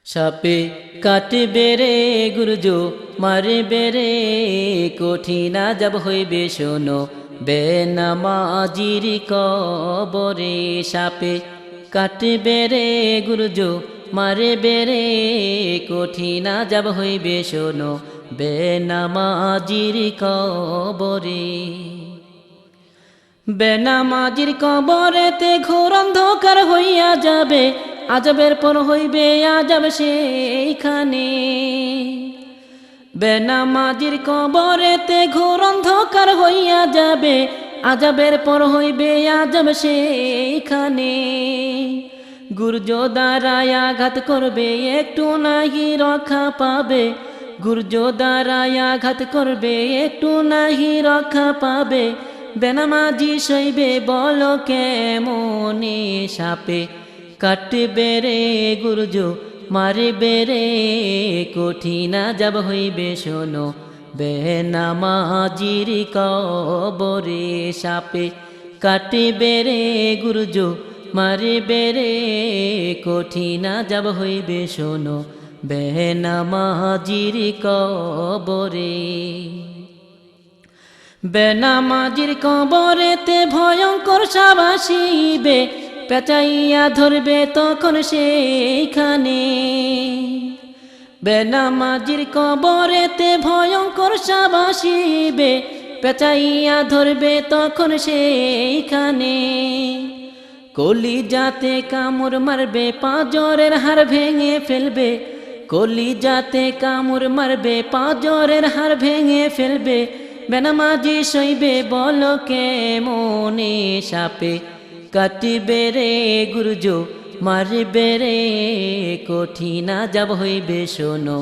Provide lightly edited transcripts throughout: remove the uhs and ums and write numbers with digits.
সাপে কাটবে রে গুরজো মারবে রে কঠিন আযাব হইবে শোনো বেনামাজির কবরে। সাপে কাটবে রে গুরজো মারবে রে কঠিন আযাব হইবে শোনো বেনামাজির কবরে। বেনামাজির কবরেতে ঘোর অন্ধকার হইয়া যাবে, আযাবের পর হইবে আযাব সেইখানে। বেনামাজির কবরেতে ঘোর অন্ধকার হইয়া যাবে, আযাবের পর হইবে আযাব সেইখানে। গুর্জ দ্বারায় আঘাত করবে একটু নাহি রক্ষা পাবে, গুর্জ দ্বারায় আঘাত করবে একটু নাহি রক্ষা পাবে। বেনামাজি সইবে বলো কেমনে। সাপে কাটবে রে গুর্জ মারবে রে কঠিন আযাব হইবে শোনো বেনামাজির কবরে। সাপে কাটবে রে গুর্জ মারবে রে কঠিন আযাব হইবে শোনো বেনামাজির কবরে। বেনামাজির কবরেতে ভয়ঙ্কর সাপ আসিবে, পেঁচাইয়া ধরবে তখন সেইখানে। বেনামাজির কবরেতে ভয়ঙ্কর সাপ আসিবে, পেঁচাইয়া ধরবে তখন সেইখানে। কলিজাতে কামড় মারবে পাঁজরের হাড় ভেঙে ফেলবে, কলিজাতে কামড় মারবে পাঁজরের হাড় ভেঙে ফেলবে। বেনামাজি সইবে বলো কেমনে। সাপে কাটবে রে গুর্জ মারবে রে কঠিন আযাব হইবে শোনো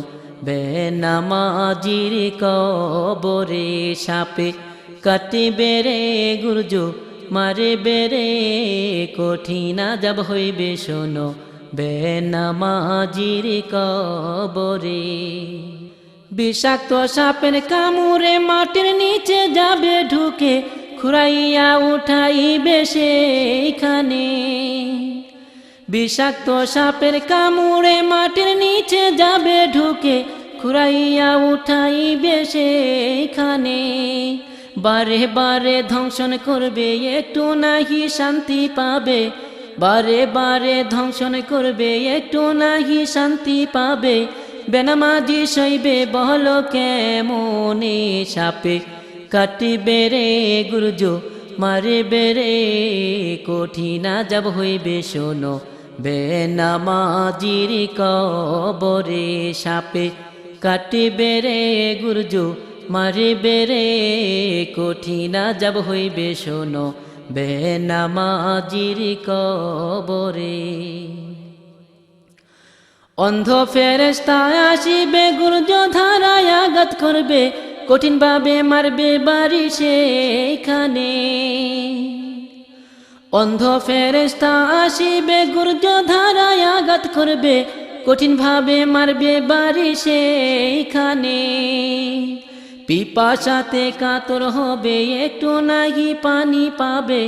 বেনামাজির কবরে। সাপে কাটবে রে গুর্জ মারবে রে কঠিন আযাব হইবে শোনো বেনামাজির কবরে। বিষাক্ত সাপের কামড়ে মাটির নিচে যাবে ঢুকে, খুঁড়াইয়া উঠাইবে সেইখানে। বিষাক্ত সাপের কামড়ে মাটির নিচে যাবে ঢুকে, খুঁড়াইয়া উঠাইবে সেইখানে। বারে বারে ধ্বংসন করবে একটু নাহি শান্তি পাবে, বারে বারে ধ্বংসন করবে একটু নাহি শান্তি পাবে। বেনামাজি সইবে বলো কেমনে। সাপে কাটবে রে গুর্জ মারবে রে কঠিন আযাব হইবে শোনো বেনামাজির কবরে। সাপে কাটবে রে গুর্জ মারবে রে কঠিন আযাব হইবে শোনো বেনামাজির কবরে। অন্ধ ফেরেশতা আসিবে গুর্জ ধারায় আঘাত করবে, কঠিন ভাবে মারবে বাড়ি সেইখানে। অন্ধ ফেরেশতা আসিবে গুর্জ ধারায় আঘাত করবে, কঠিন ভাবে মারবে বাড়ি সেইখানে। পিপাসাতে কাতর হবে একটু নাহি পানি পাবে,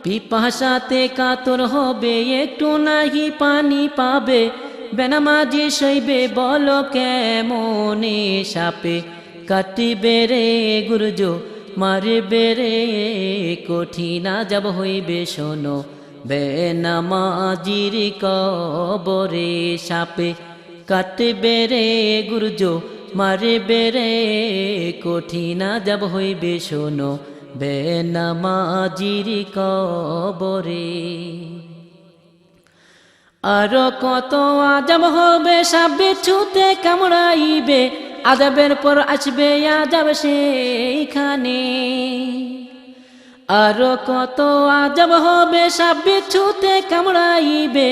পিপাসাতে কাতর হবে একটু নাহি পানি পাবে। বেনামাজি সইবে বলো কেমনে। সাপে কাটবে রে গুর্জ মারবে রে কঠিন আযাব হইবে শোনো বেনামাজির কবরে। সাপে কাটবে রে গুর্জ মারবে রে কঠিন আযাব হইবে শোনো বেনামাজির কবরে। আরো কত আযাব হবে সাপ বিচ্ছুতে কামড়াইবে, আযাবের পর আসবে আযাব সেইখানে। আরো কত আযাব হবে সাপ বিচ্ছুতে কামড়াইবে,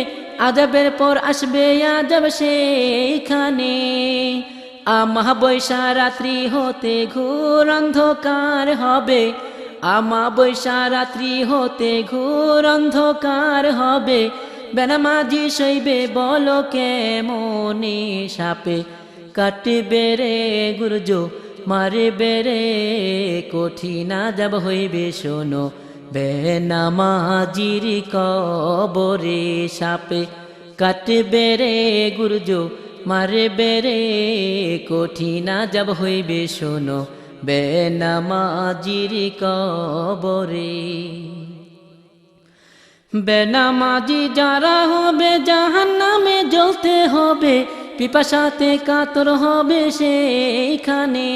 আযাবের পর আসবে আযাব সেইখানে। আমাবস্যা রাত্রি হতে ঘোর অন্ধকার হবে, আমাবস্যা রাত্রি হতে ঘোর অন্ধকার হবে। বেনামাজি সইবে বলো কেমনে। সাপে কাটবে রে গুর্জ মারবে রে কঠিন আযাব হইবে শোনো বেনামাজির কবরে। সাপে কাটবে রে গুর্জ মারবে রে কঠিন আযাব হইবে শোনো বেনামাজির কবরে। বেনামাজি যারা হবে জাহান্নামে জ্বলতে হবে, পিপাসাতে কাতর হবে সেইখানে।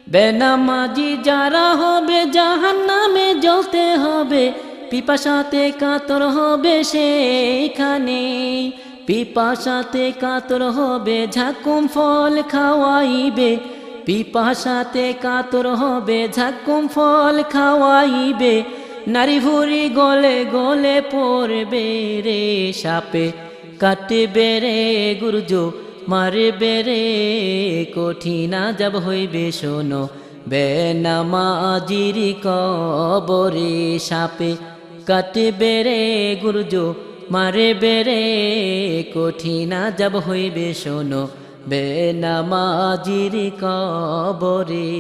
বেনামাজি যারা হবে জাহান্নামে জ্বলতে হবে, পিপাসাতে কাতর হবে সেইখানে। পিপাসাতে কাতর হবে ঝাকুম ফল খাওয়াইবে, পিপাসাতে কাতর হবে ঝাকুম ফল খাওয়াইবে। নারী ভুরি গলে গলে পড়বে রে সাপে, কাটবে রে গুরুজ মারবে রে কঠিন আযাব হইবে শোনো বেনামাজির কবরে। সাপে কাটবে রে গুরুজ মারবে রে কঠিন আযাব হইবে শোনো বেনামাজির কবরে।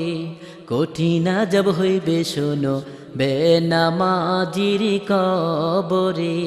কঠিন আযাব হইবে শোনো বেনামাজির কবরে।